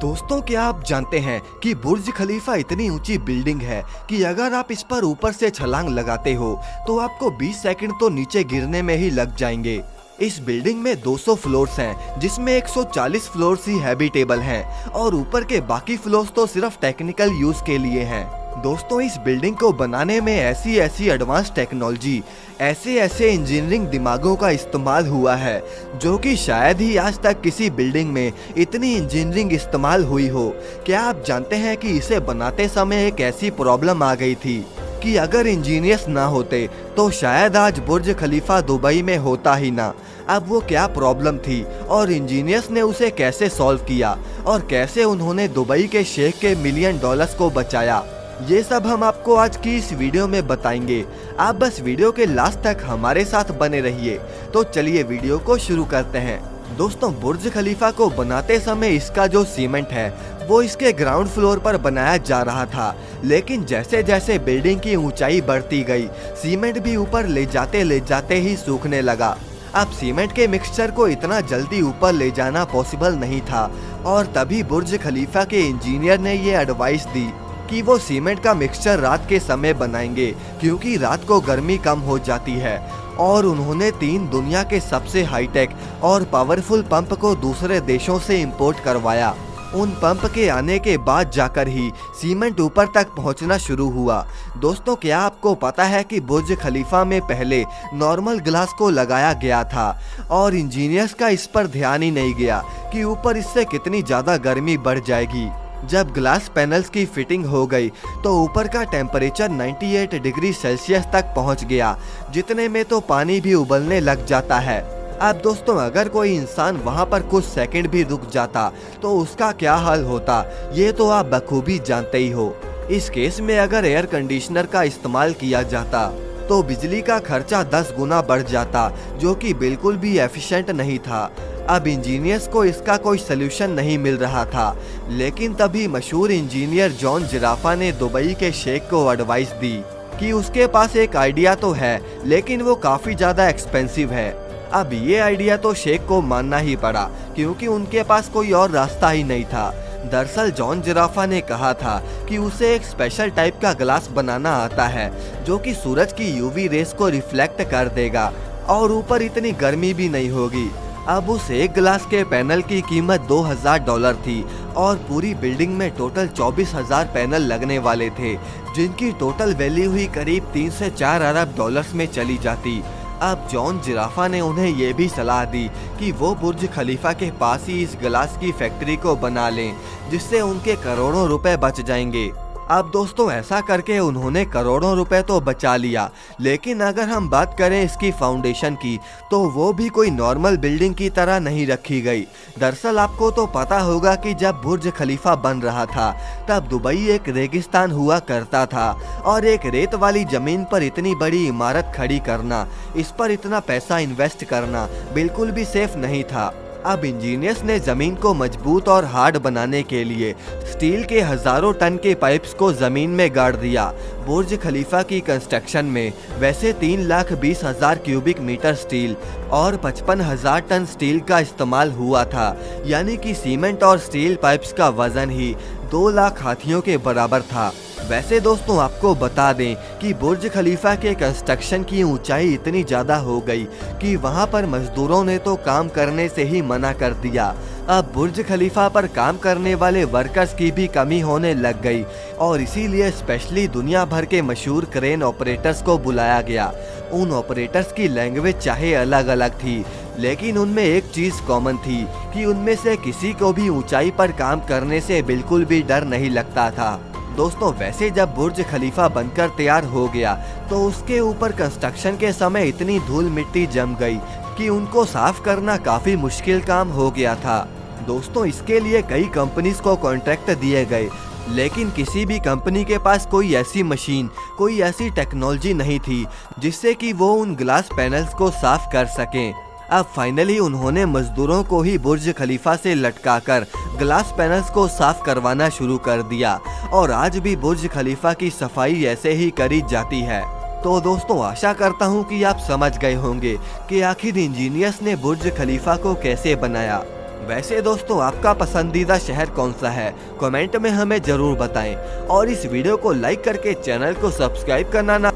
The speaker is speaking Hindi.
दोस्तों, क्या आप जानते हैं कि बुर्ज खलीफा इतनी ऊंची बिल्डिंग है कि अगर आप इस पर ऊपर से छलांग लगाते हो तो आपको 20 सेकंड तो नीचे गिरने में ही लग जाएंगे। इस बिल्डिंग में 200 फ्लोर्स हैं, जिसमें 140 फ्लोर्स ही हैबिटेबल हैं और ऊपर के बाकी फ्लोर्स तो सिर्फ टेक्निकल यूज के लिए हैं। दोस्तों, इस बिल्डिंग को बनाने में ऐसी एडवांस टेक्नोलॉजी, ऐसे इंजीनियरिंग दिमागों का इस्तेमाल हुआ है जो कि शायद ही आज तक किसी बिल्डिंग में इतनी इंजीनियरिंग इस्तेमाल हुई हो। क्या आप जानते हैं कि इसे बनाते समय एक ऐसी प्रॉब्लम आ गई थी कि अगर इंजीनियर्स ना होते तो शायद आज बुर्ज खलीफा दुबई में होता ही ना। अब वो क्या प्रॉब्लम थी और इंजीनियर्स ने उसे कैसे सॉल्व किया और कैसे उन्होंने दुबई के शेख के $1 मिलियन को बचाया, ये सब हम आपको आज की इस वीडियो में बताएंगे। आप बस वीडियो के लास्ट तक हमारे साथ बने रहिए। तो चलिए वीडियो को शुरू करते हैं। दोस्तों, बुर्ज खलीफा को बनाते समय इसका जो सीमेंट है वो इसके ग्राउंड फ्लोर पर बनाया जा रहा था, लेकिन जैसे जैसे बिल्डिंग की ऊंचाई बढ़ती गई सीमेंट भी ऊपर ले जाते ही सूखने लगा। अब सीमेंट के मिक्सचर को इतना जल्दी ऊपर ले जाना पॉसिबल नहीं था और तभी बुर्ज खलीफा के इंजीनियर ने ये एडवाइस दी कि वो सीमेंट का मिक्सचर रात के समय बनाएंगे, क्योंकि रात को गर्मी कम हो जाती है। और उन्होंने 3 दुनिया के सबसे हाईटेक और पावरफुल पंप को दूसरे देशों से इंपोर्ट करवाया। उन पंप के आने के बाद जाकर ही सीमेंट ऊपर तक पहुंचना शुरू हुआ। दोस्तों, क्या आपको पता है कि बुर्ज खलीफा में पहले नॉर्मल ग्लास को लगाया गया था और इंजीनियर्स का इस पर ध्यान ही नहीं गया कि ऊपर इससे कितनी ज़्यादा गर्मी बढ़ जाएगी। जब ग्लास पैनल्स की फिटिंग हो गई तो ऊपर का टेम्परेचर 98 डिग्री सेल्सियस तक पहुंच गया, जितने में तो पानी भी उबलने लग जाता है। अब दोस्तों, अगर कोई इंसान वहां पर कुछ सेकंड भी रुक जाता तो उसका क्या हाल होता, ये तो आप बखूबी जानते ही हो। इस केस में अगर एयर कंडीशनर का इस्तेमाल किया जाता तो बिजली का खर्चा 10 गुना बढ़ जाता, जो कि बिल्कुल भी एफिशिएंट नहीं था। अब इंजीनियर्स को इसका कोई सलूशन नहीं मिल रहा था, लेकिन तभी मशहूर इंजीनियर जॉन जिराफा ने दुबई के शेख को एडवाइस दी कि उसके पास एक आइडिया तो है, लेकिन वो काफी ज्यादा एक्सपेंसिव है। अब ये आइडिया तो शेख को मानना ही पड़ा, क्योंकि उनके पास कोई और रास्ता ही नहीं था। दरअसल जॉन जिराफा ने कहा था कि उसे एक स्पेशल टाइप का ग्लास बनाना आता है जो कि सूरज की यूवी रेस को रिफ्लेक्ट कर देगा और ऊपर इतनी गर्मी भी नहीं होगी। अब उस एक ग्लास के पैनल की कीमत $2000 थी और पूरी बिल्डिंग में टोटल 24,000 पैनल लगने वाले थे, जिनकी टोटल वैल्यू हुई करीब 3 से 4 अरब डॉलर्स में चली जाती। अब जॉन जिराफा ने उन्हें ये भी सलाह दी कि वो बुर्ज खलीफा के पास ही इस ग्लास की फैक्ट्री को बना लें, जिससे उनके करोड़ों रुपए बच जाएंगे। अब दोस्तों, ऐसा करके उन्होंने करोड़ों रुपए तो बचा लिया, लेकिन अगर हम बात करें इसकी फाउंडेशन की तो वो भी कोई नॉर्मल बिल्डिंग की तरह नहीं रखी गई। दरअसल आपको तो पता होगा कि जब बुर्ज खलीफा बन रहा था तब दुबई एक रेगिस्तान हुआ करता था और एक रेत वाली जमीन पर इतनी बड़ी इमारत खड़ी करना, इस पर इतना पैसा इन्वेस्ट करना बिल्कुल भी सेफ नहीं था। अब इंजीनियर्स ने जमीन को मजबूत और हार्ड बनाने के लिए स्टील के हजारों टन के पाइप्स को जमीन में गाड़ दिया। बुर्ज खलीफा की कंस्ट्रक्शन में वैसे 3,20,000 क्यूबिक मीटर स्टील और 55,000 टन स्टील का इस्तेमाल हुआ था, यानी कि सीमेंट और स्टील पाइप्स का वजन ही 2 लाख हाथियों के बराबर था। वैसे दोस्तों, आपको बता दें कि बुर्ज खलीफा के कंस्ट्रक्शन की ऊंचाई इतनी ज़्यादा हो गई कि वहां पर मजदूरों ने तो काम करने से ही मना कर दिया। अब बुर्ज खलीफा पर काम करने वाले वर्कर्स की भी कमी होने लग गई और इसीलिए स्पेशली दुनिया भर के मशहूर क्रेन ऑपरेटर्स को बुलाया गया। उन ऑपरेटर्स की लैंग्वेज चाहे अलग अलग थी, लेकिन उनमें एक चीज़ कॉमन थी कि उनमें से किसी को भी ऊंचाई पर काम करने से बिल्कुल भी डर नहीं लगता था। दोस्तों, वैसे जब बुर्ज खलीफा बनकर तैयार हो गया तो उसके ऊपर कंस्ट्रक्शन के समय इतनी धूल मिट्टी जम गई कि उनको साफ करना काफी मुश्किल काम हो गया था। दोस्तों, इसके लिए कई कंपनीज को कॉन्ट्रैक्ट दिए गए, लेकिन किसी भी कंपनी के पास कोई ऐसी मशीन, कोई ऐसी टेक्नोलॉजी नहीं थी जिससे कि वो उन ग्लास पैनल्स को साफ कर सकें। अब फाइनली उन्होंने मजदूरों को ही बुर्ज खलीफा से लटकाकर ग्लास पैनल्स को साफ करवाना शुरू कर दिया और आज भी बुर्ज खलीफा की सफाई ऐसे ही करी जाती है। तो दोस्तों, आशा करता हूँ कि आप समझ गए होंगे कि आखिर इंजीनियर्स ने बुर्ज खलीफा को कैसे बनाया। वैसे दोस्तों आपका पसंदीदा शहर कौन सा है, कमेंट में हमें जरूर बताएं और इस वीडियो को लाइक करके चैनल को सब्सक्राइब करना ना